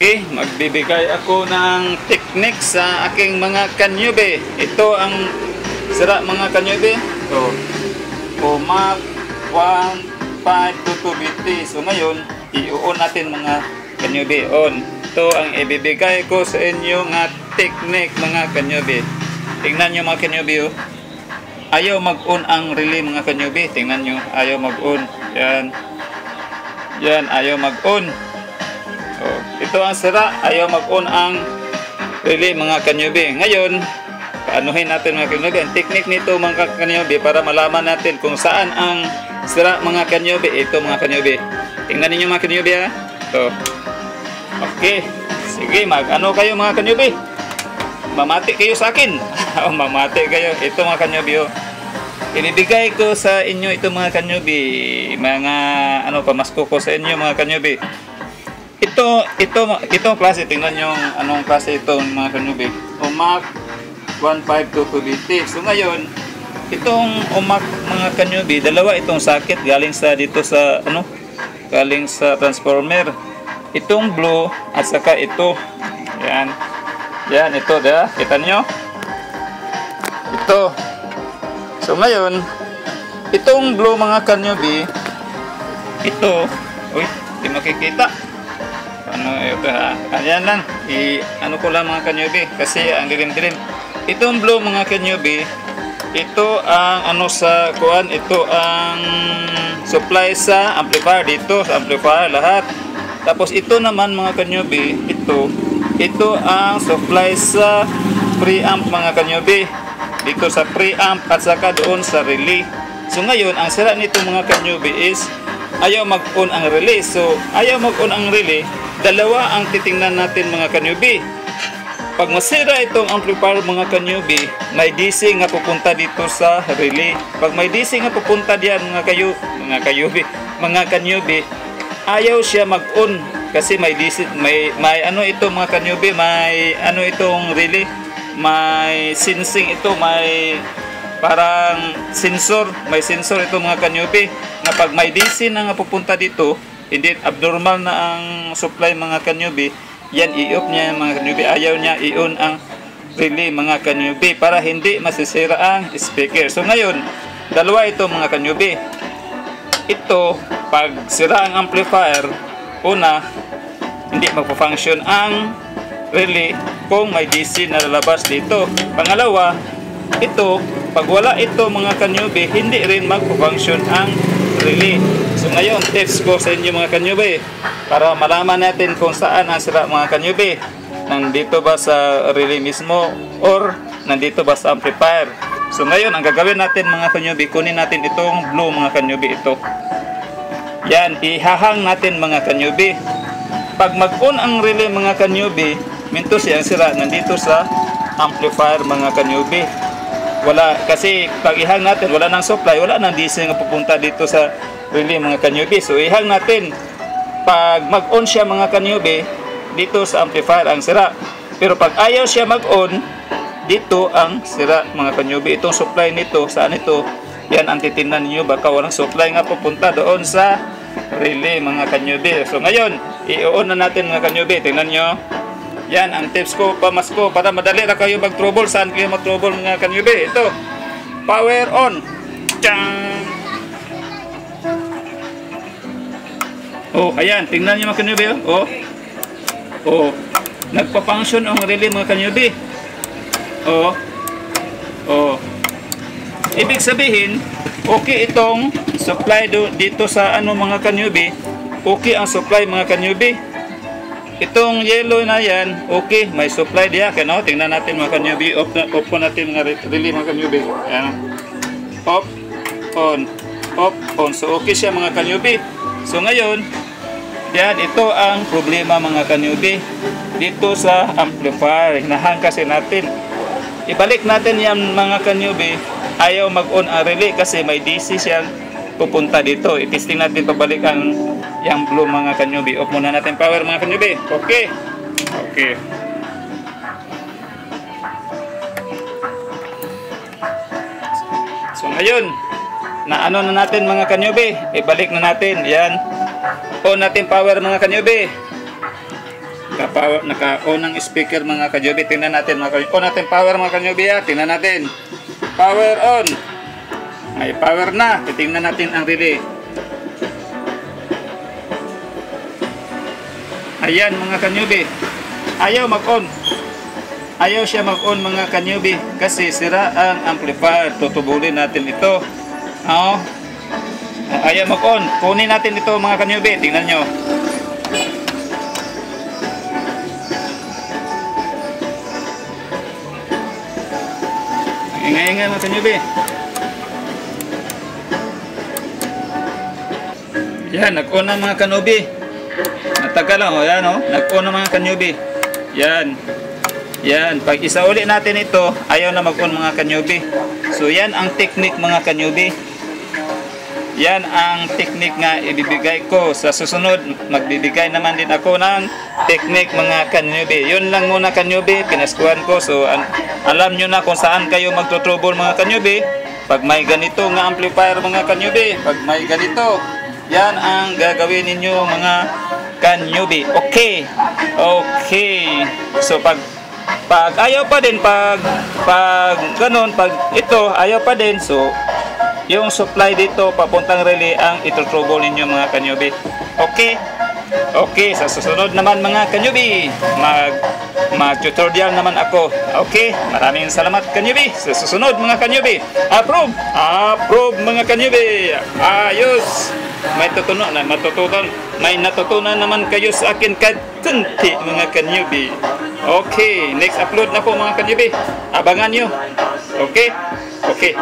Okay, magbibigay ako ng technique sa aking mga kanyube. Ito ang sira mga kanyube. So, umak 1.522 BT. So ngayon, i-on natin mga kanyube. On. Ito ang ibibigay ko sa inyo nga technique mga kanyube. Tingnan nyo mga kanyube. Ayaw mag-on ang relay mga kanyube. Tingnan nyo, ayaw mag-on. Yan. Yan, ayaw mag-on. Oh, ito ang sira, ayaw mag-on ang relay mga kanyube. Ngayon, paanuhin natin mga kanyube. Ang technique nito mga kanyube para malaman natin kung saan ang sira mga kanyube. Ito mga kanyube. Tingnan niyo mga kanyube ha. Ito. Okay. Sige, mag-ano kayo mga kanyube. Mamati kayo sa akin. Mamati kayo. Ito mga kanyube. Inibigay ko sa inyo ito mga kanyube. Mga pamasko ko sa inyo mga kanyube. Itong klase, tingnan nyo anong klase ito mga kanyube. Umak 1.522 BT. So ngayon, itong umak mga kanyube, dalawa itong sakit galing sa dito sa galing sa transformer. Itong blue at saka ito. Yan. Yan ito, kita nyo? Ito. So ngayon, itong blue mga kanyube, ito, uy, di makikita. Ito ha. Ayan lang. Ano ko lang mga kanyube kasi ang dilim-dilim. Itong blue mga kanyube, ito ang sa kuan, ito ang supply sa amplifier dito, sa amplifier lahat. Tapos ito naman mga kanyube, ito ang supply sa preamp mga kanyube. Dito sa preamp at saka doon sa relay. So ngayon, ang sira nito mga kanyube is ayaw mag-on ang relay. So ayaw mag-on ang relay. Dalawa ang titingnan natin mga kanyube. Pag masira itong amplifier mga kanyube, may DC nga pupunta dito sa relay. Pag may DC nga pupunta diyan mga kanyube, ayaw siya mag-on kasi may DC, may ito mga kanyube, may itong relay, may sensing ito, may parang sensor, may sensor ito mga kanyube na pag may DC na nga pupunta dito, hindi abnormal na ang supply mga kanyube, yan i-off niya mga kanyube. Ayaw niya i-on ang relay mga kanyube para hindi masisira ang speaker. So ngayon, dalawa ito mga kanyube. Ito, pag sira ang amplifier, una, hindi magpo-function ang relay kung may DC na lalabas dito. Pangalawa, ito, pag wala ito mga kanyube, hindi rin magpo-function ang relay. So ngayon, tips ko sa inyo mga kanyube para malaman natin kung saan ang sira mga kanyube. Nandito ba sa relay mismo or nandito ba sa amplifier? So ngayon, ang gagawin natin mga kanyube, kunin natin itong blue mga kanyube ito. Yan, ihahang natin mga kanyube. Pag mag-on ang relay mga kanyube, minto siya ang sira nandito sa amplifier mga kanyube. Wala, kasi pag ihang natin, wala nang supply, wala nang DC nga pupunta dito sa relay mga kanyube. So ihang natin, pag mag-on siya mga kanyube, dito sa amplifier ang sira. Pero pag ayaw siya mag-on, dito ang sira mga kanyube. Itong supply nito, saan ito? Yan ang titingnan niyo, baka walang supply nga pupunta doon sa relay mga kanyube. So ngayon, i-on na natin mga kanyube. Tingnan nyo. Yan ang tips ko, pamasko, para madali na kayo mag-trouble. Saan kayo mag-trouble mga kanyube? Ito, power on. Tiyang! Oh, ayan, tingnan nyo mga kanyube. Oh, nagpa-function ang relay mga kanyube. Oh. Ibig sabihin, okay itong supply dito sa mga kanyube. Okay ang supply mga kanyube. Itong yellow na yan, okay, may supply diya. Kaya tingnan natin mga kanyube. Off po natin mga relay mga kanyube. Ayan. Off, on, off, on. So okay siya mga kanyube. So ngayon, yan, ito ang problema mga kanyube. Dito sa amplifier, hinahang kasi natin. Ibalik natin yan mga kanyube. Ayaw mag-on ang relay kasi may DC siyang pupunta dito. I-testing natin pabalik ang yung blue mga kanyube. Off muna natin power mga kanyube. Okay. So ngayon, na natin mga kanyube. Ibalik na natin. Yan. On natin power mga kanyube. Naka-on ang speaker mga ka-Joby. Tingnan natin mga ka-Joby. On natin power mga ka-Joby. Tingnan natin. Power on. Ay, power na. Titingnan natin ang relay. Ayan mga ka-Joby. Ayaw mag-on. Ayaw siya mag-on mga ka-Joby. Kasi sira ang amplifier. Tutubulin natin ito. Oh. Ayaw mag-on. Kunin natin ito mga ka-Joby. Tingnan nyo. Ingay-ingay mga ka-Joby. Yan, nag-on na mga ka-Joby. Natagal lang, yan o. Nag-on na mga ka-Joby. Yan. Yan, pag isa uli natin ito, ayaw na mag-on mga ka-Joby. So yan ang technique mga ka-Joby. Yan ang technique nga ibibigay ko. Sa susunod, magbibigay naman din ako ng technique mga ka-Joby. Yun lang muna ka-Joby, pinaskuhan ko. So alam nyo na kung saan kayo magtutrouble mga ka-Joby. Pag may ganito nga amplifier mga ka-Joby, pag may ganito, yan ang gagawin ninyo mga ka-Joby. Okay. Okay. So pag ayaw pa din, pag ganun, pag ito ayaw pa din, so yung supply dito papuntang relay ang itutrouble ninyo mga ka-Joby. Okay. Okay, sa susunod naman mga ka-Joby, mag-tutorial naman ako. Okay, maraming salamat ka-Joby. Sa susunod mga ka-Joby, approve mga ka-Joby. Ayos. May natutunan naman kayo sa akin kunti mga ka-Joby. Okay, next upload na po mga ka-Joby. Abangan nyo. Okay. Okay.